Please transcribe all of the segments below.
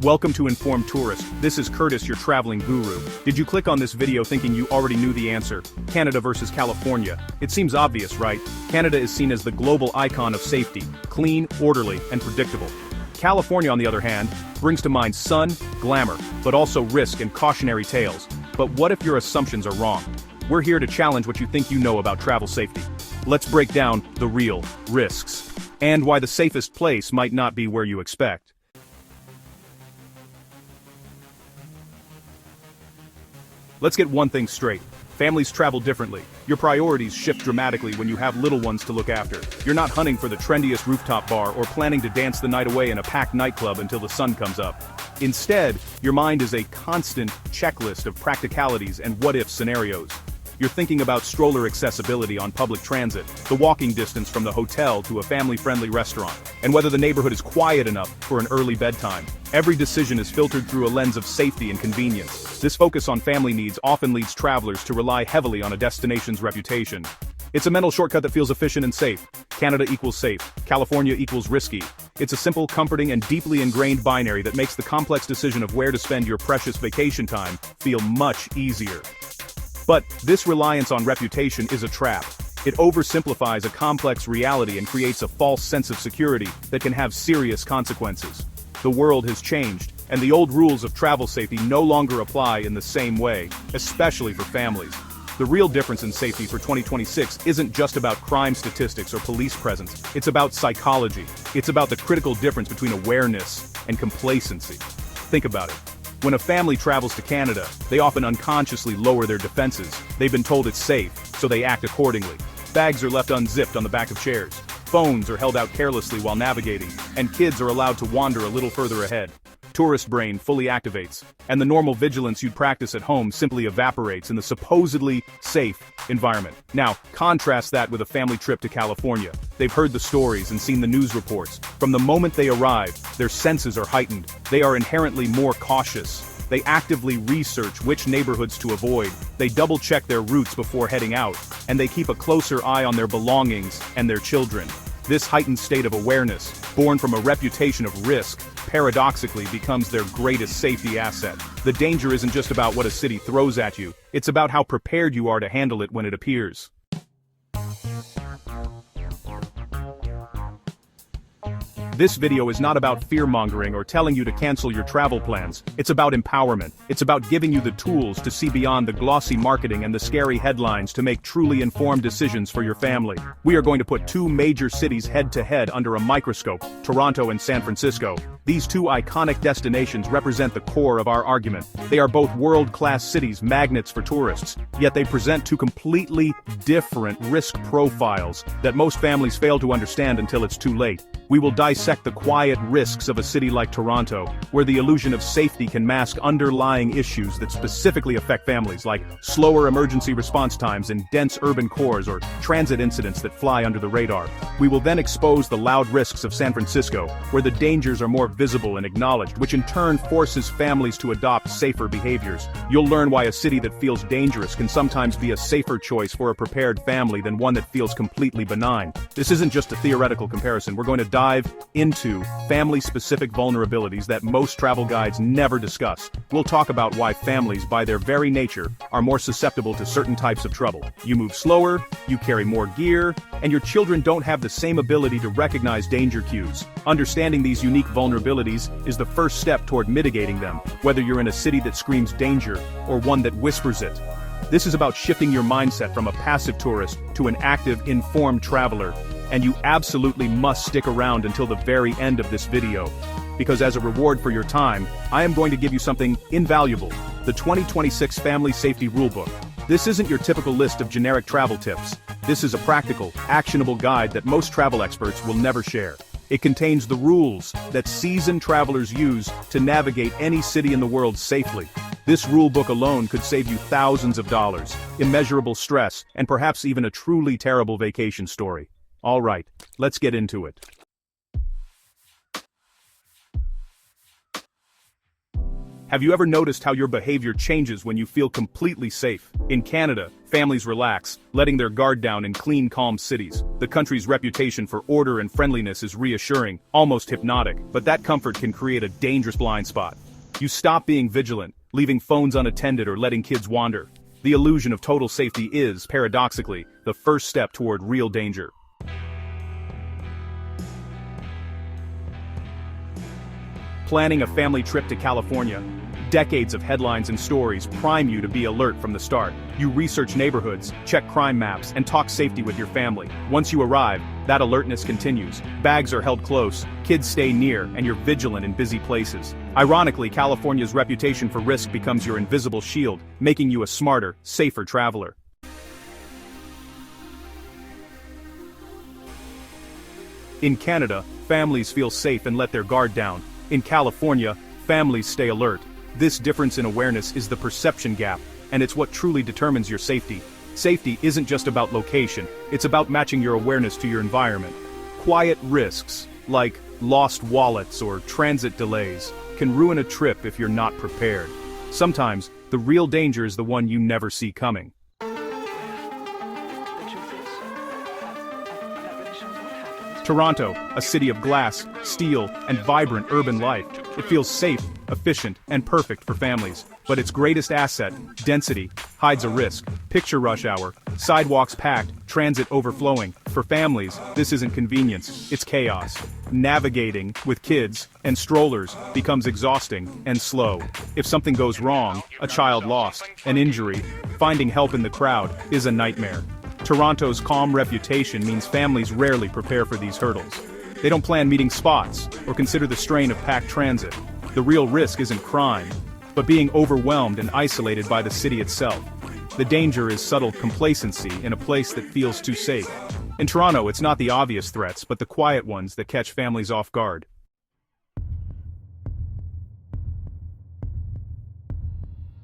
Welcome to Informed Tourist. This is Curtis, your traveling guru. Did you click on this video thinking you already knew the answer? Canada versus California. It seems obvious, right? Canada is seen as the global icon of safety, clean, orderly, and predictable. California, on the other hand, brings to mind sun, glamour, but also risk and cautionary tales. But what if your assumptions are wrong? We're here to challenge what you think you know about travel safety. Let's break down the real risks, and why the safest place might not be where you expect. Let's get one thing straight. Families travel differently. Your priorities shift dramatically when you have little ones to look after. You're not hunting for the trendiest rooftop bar or planning to dance the night away in a packed nightclub until the sun comes up. Instead, your mind is a constant checklist of practicalities and what-if scenarios. You're thinking about stroller accessibility on public transit, the walking distance from the hotel to a family-friendly restaurant, and whether the neighborhood is quiet enough for an early bedtime. Every decision is filtered through a lens of safety and convenience. This focus on family needs often leads travelers to rely heavily on a destination's reputation. It's a mental shortcut that feels efficient and safe. Canada equals safe. California equals risky. It's a simple, comforting, and deeply ingrained binary that makes the complex decision of where to spend your precious vacation time feel much easier. But this reliance on reputation is a trap. It oversimplifies a complex reality and creates a false sense of security that can have serious consequences. The world has changed, and the old rules of travel safety no longer apply in the same way, especially for families. The real difference in safety for 2026 isn't just about crime statistics or police presence. It's about psychology. It's about the critical difference between awareness and complacency. Think about it. When a family travels to Canada, they often unconsciously lower their defenses. They've been told it's safe, so they act accordingly. Bags are left unzipped on the back of chairs. Phones are held out carelessly while navigating, and kids are allowed to wander a little further ahead. Tourist brain fully activates, and the normal vigilance you'd practice at home simply evaporates in the supposedly safe environment. Now, contrast that with a family trip to California. They've heard the stories and seen the news reports. From the moment they arrive, their senses are heightened. They are inherently more cautious. They actively research which neighborhoods to avoid. They double-check their routes before heading out, and they keep a closer eye on their belongings and their children. This heightened state of awareness, born from a reputation of risk, paradoxically becomes their greatest safety asset. The danger isn't just about what a city throws at you, it's about how prepared you are to handle it when it appears. This video is not about fear-mongering or telling you to cancel your travel plans. It's about empowerment. It's about giving you the tools to see beyond the glossy marketing and the scary headlines to make truly informed decisions for your family. We are going to put two major cities head-to-head under a microscope, Toronto and San Francisco. These two iconic destinations represent the core of our argument. They are both world-class cities, magnets for tourists, yet they present two completely different risk profiles that most families fail to understand until it's too late. We will dissect the quiet risks of a city like Toronto, where the illusion of safety can mask underlying issues that specifically affect families, like slower emergency response times in dense urban cores or transit incidents that fly under the radar. We will then expose the loud risks of San Francisco, where the dangers are more visible and acknowledged, which in turn forces families to adopt safer behaviors. You'll learn why a city that feels dangerous can sometimes be a safer choice for a prepared family than one that feels completely benign. This isn't just a theoretical comparison. We're going to dive into family-specific vulnerabilities that most travel guides never discuss. We'll talk about why families, by their very nature, are more susceptible to certain types of trouble. You move slower, you carry more gear, and your children don't have the same ability to recognize danger cues. Understanding these unique vulnerabilities is the first step toward mitigating them, whether you're in a city that screams danger or one that whispers it. This is about shifting your mindset from a passive tourist to an active, informed traveler. And you absolutely must stick around until the very end of this video. Because as a reward for your time, I am going to give you something invaluable, the 2026 Family Safety Rulebook. This isn't your typical list of generic travel tips. This is a practical, actionable guide that most travel experts will never share. It contains the rules that seasoned travelers use to navigate any city in the world safely. This rulebook alone could save you thousands of dollars, immeasurable stress, and perhaps even a truly terrible vacation story. All right, let's get into it. Have you ever noticed how your behavior changes when you feel completely safe? In Canada, families relax, letting their guard down in clean, calm cities. The country's reputation for order and friendliness is reassuring, almost hypnotic, but that comfort can create a dangerous blind spot. You stop being vigilant, leaving phones unattended or letting kids wander. The illusion of total safety is, paradoxically, the first step toward real danger. Planning a family trip to California. Decades of headlines and stories prime you to be alert from the start. You research neighborhoods, check crime maps, and talk safety with your family. Once you arrive, that alertness continues. Bags are held close, kids stay near, and you're vigilant in busy places. Ironically, California's reputation for risk becomes your invisible shield, making you a smarter, safer traveler. In Canada, families feel safe and let their guard down. In California, families stay alert. This difference in awareness is the perception gap, and it's what truly determines your safety. Safety isn't just about location, it's about matching your awareness to your environment. Quiet risks, like lost wallets or transit delays, can ruin a trip if you're not prepared. Sometimes, the real danger is the one you never see coming. Toronto, a city of glass, steel, and vibrant urban life. It feels safe, efficient, and perfect for families. But its greatest asset, density, hides a risk. Picture rush hour, sidewalks packed, transit overflowing. For families, this isn't convenience, it's chaos. Navigating, with kids and strollers, becomes exhausting and slow. If something goes wrong, a child lost, an injury, finding help in the crowd is a nightmare. Toronto's calm reputation means families rarely prepare for these hurdles. They don't plan meeting spots, or consider the strain of packed transit. The real risk isn't crime, but being overwhelmed and isolated by the city itself. The danger is subtle complacency in a place that feels too safe. In Toronto, it's not the obvious threats, but the quiet ones that catch families off guard.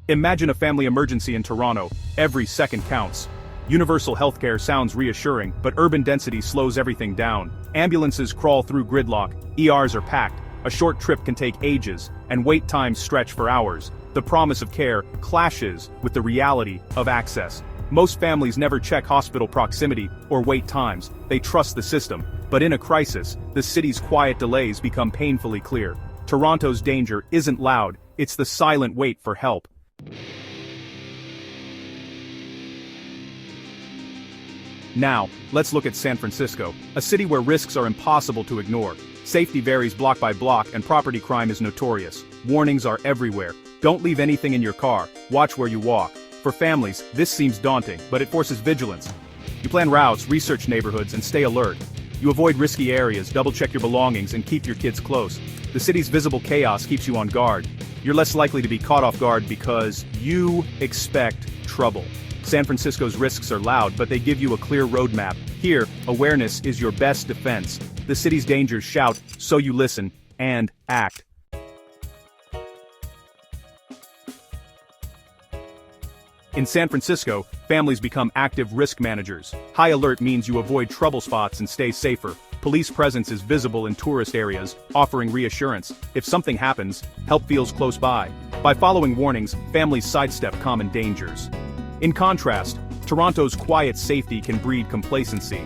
Imagine a family emergency in Toronto. Every second counts. Universal healthcare sounds reassuring, but urban density slows everything down. Ambulances crawl through gridlock, ERs are packed, a short trip can take ages, and wait times stretch for hours. The promise of care clashes with the reality of access. Most families never check hospital proximity or wait times, they trust the system. But in a crisis, the city's quiet delays become painfully clear. Toronto's danger isn't loud, it's the silent wait for help. Now, let's look at San Francisco, a city where risks are impossible to ignore. Safety varies block by block and property crime is notorious. Warnings are everywhere. Don't leave anything in your car, watch where you walk. For families, this seems daunting, but it forces vigilance. You plan routes, research neighborhoods, and stay alert. You avoid risky areas, double-check your belongings, and keep your kids close. The city's visible chaos keeps you on guard. You're less likely to be caught off guard because you expect trouble. San Francisco's risks are loud, but they give you a clear roadmap. Here, awareness is your best defense. The city's dangers shout, so you listen and act. In San Francisco, families become active risk managers. High alert means you avoid trouble spots and stay safer. Police presence is visible in tourist areas, offering reassurance. If something happens, help feels close by. By following warnings, families sidestep common dangers. In contrast, Toronto's quiet safety can breed complacency.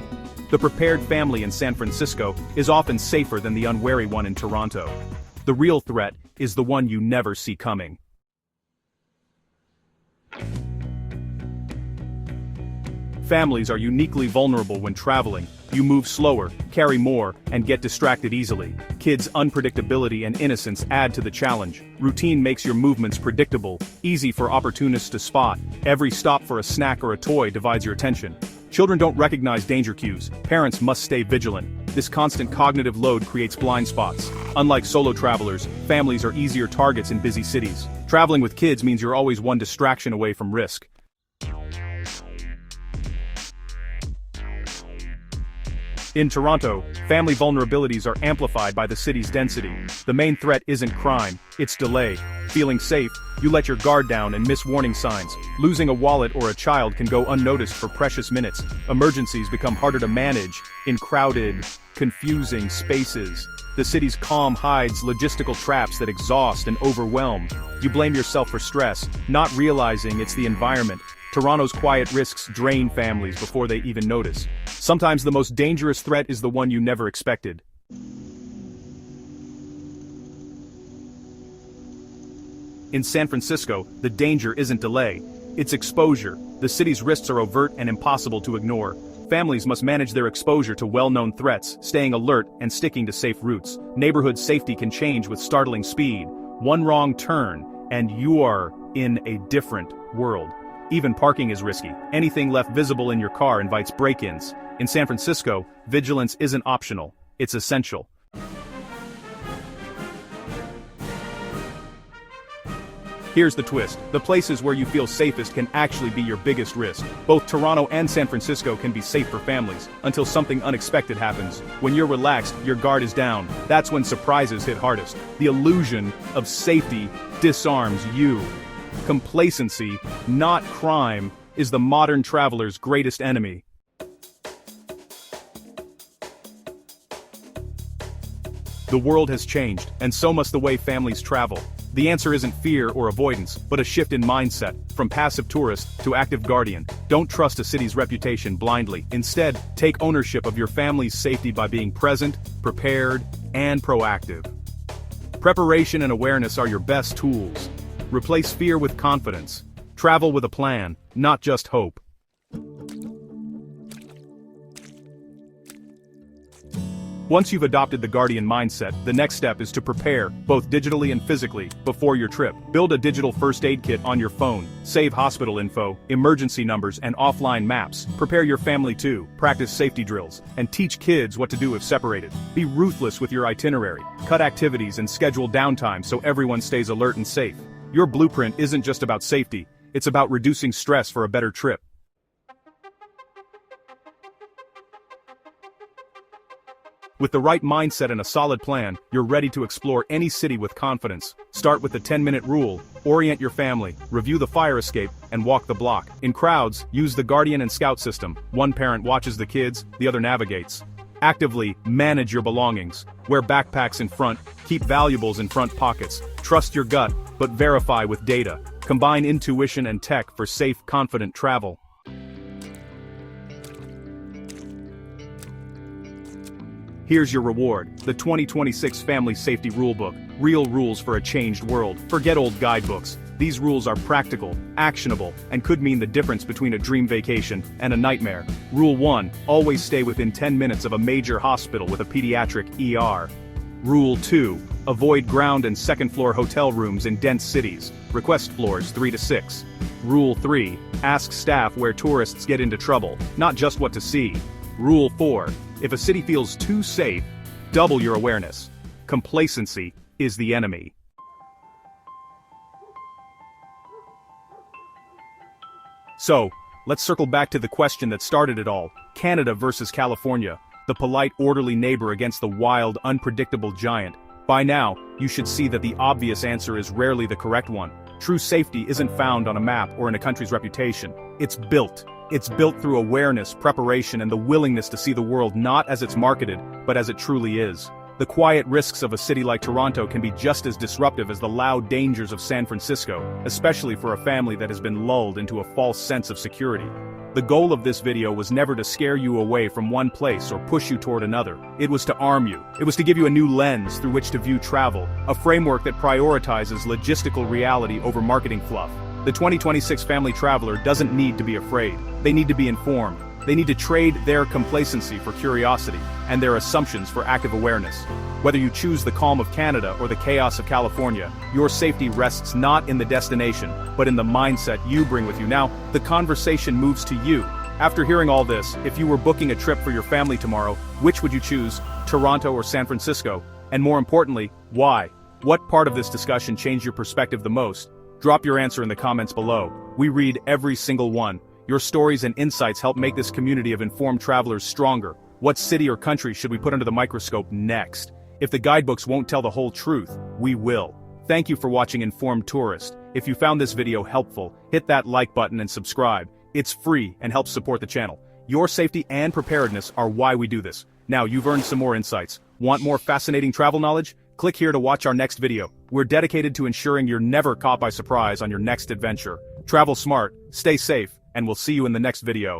The prepared family in San Francisco is often safer than the unwary one in Toronto. The real threat is the one you never see coming. Families are uniquely vulnerable when traveling. You move slower, carry more, and get distracted easily. Kids' unpredictability and innocence add to the challenge. Routine makes your movements predictable, easy for opportunists to spot. Every stop for a snack or a toy divides your attention. Children don't recognize danger cues. Parents must stay vigilant. This constant cognitive load creates blind spots. Unlike solo travelers, families are easier targets in busy cities. Traveling with kids means you're always one distraction away from risk. In Toronto, family vulnerabilities are amplified by the city's density. The main threat isn't crime, it's delay. Feeling safe, you let your guard down and miss warning signs. Losing a wallet or a child can go unnoticed for precious minutes. Emergencies become harder to manage in crowded, confusing spaces. The city's calm hides logistical traps that exhaust and overwhelm. You blame yourself for stress, not realizing it's the environment. Toronto's quiet risks drain families before they even notice. Sometimes the most dangerous threat is the one you never expected. In San Francisco, the danger isn't delay, it's exposure. The city's risks are overt and impossible to ignore. Families must manage their exposure to well-known threats, staying alert and sticking to safe routes. Neighborhood safety can change with startling speed. One wrong turn, and you are in a different world. Even parking is risky. Anything left visible in your car invites break-ins. In San Francisco, vigilance isn't optional, it's essential. Here's the twist. The places where you feel safest can actually be your biggest risk. Both Toronto and San Francisco can be safe for families, until something unexpected happens. When you're relaxed, your guard is down. That's when surprises hit hardest. The illusion of safety disarms you. Complacency, not crime, is the modern traveler's greatest enemy. The world has changed, and so must the way families travel. The answer isn't fear or avoidance, but a shift in mindset, from passive tourist to active guardian. Don't trust a city's reputation blindly. Instead, take ownership of your family's safety by being present, prepared, and proactive. Preparation and awareness are your best tools. Replace fear with confidence. Travel with a plan, not just hope. Once you've adopted the guardian mindset, the next step is to prepare, both digitally and physically, before your trip. Build a digital first aid kit on your phone. Save hospital info, emergency numbers, and offline maps. Prepare your family too. Practice safety drills, and teach kids what to do if separated. Be ruthless with your itinerary. Cut activities and schedule downtime so everyone stays alert and safe. Your blueprint isn't just about safety, it's about reducing stress for a better trip. With the right mindset and a solid plan, you're ready to explore any city with confidence. Start with the 10-minute rule, orient your family, review the fire escape, and walk the block. In crowds, use the guardian and scout system. One parent watches the kids, the other navigates. Actively manage your belongings. Wear backpacks in front, keep valuables in front pockets. Trust your gut, but verify with data. Combine intuition and tech for safe, confident travel. Here's your reward, the 2026 Family Safety Rulebook, real rules for a changed world. Forget old guidebooks. These rules are practical, actionable, and could mean the difference between a dream vacation and a nightmare. Rule 1, always stay within 10 minutes of a major hospital with a pediatric ER. Rule 2, avoid ground and second-floor hotel rooms in dense cities. Request floors 3 to 6. Rule 3, ask staff where tourists get into trouble, not just what to see. Rule 4, if a city feels too safe, double your awareness. Complacency is the enemy. So, let's circle back to the question that started it all. Canada versus California. The polite, orderly neighbor against the wild, unpredictable giant. By now, you should see that the obvious answer is rarely the correct one. True safety isn't found on a map or in a country's reputation. It's built. It's built through awareness, preparation, and the willingness to see the world not as it's marketed, but as it truly is. The quiet risks of a city like Toronto can be just as disruptive as the loud dangers of San Francisco, especially for a family that has been lulled into a false sense of security. The goal of this video was never to scare you away from one place or push you toward another. It was to arm you. It was to give you a new lens through which to view travel, a framework that prioritizes logistical reality over marketing fluff. The 2026 family traveler doesn't need to be afraid. They need to be informed. They need to trade their complacency for curiosity, and their assumptions for active awareness. Whether you choose the calm of Canada or the chaos of California, your safety rests not in the destination, but in the mindset you bring with you. Now, the conversation moves to you. After hearing all this, if you were booking a trip for your family tomorrow, which would you choose, Toronto or San Francisco? And more importantly, why? What part of this discussion changed your perspective the most? Drop your answer in the comments below. We read every single one. Your stories and insights help make this community of informed travelers stronger. What city or country should we put under the microscope next? If the guidebooks won't tell the whole truth, we will. Thank you for watching Informed Tourist. If you found this video helpful, hit that like button and subscribe. It's free and helps support the channel. Your safety and preparedness are why we do this. Now you've earned some more insights. Want more fascinating travel knowledge? Click here to watch our next video. We're dedicated to ensuring you're never caught by surprise on your next adventure. Travel smart, stay safe, and we'll see you in the next video.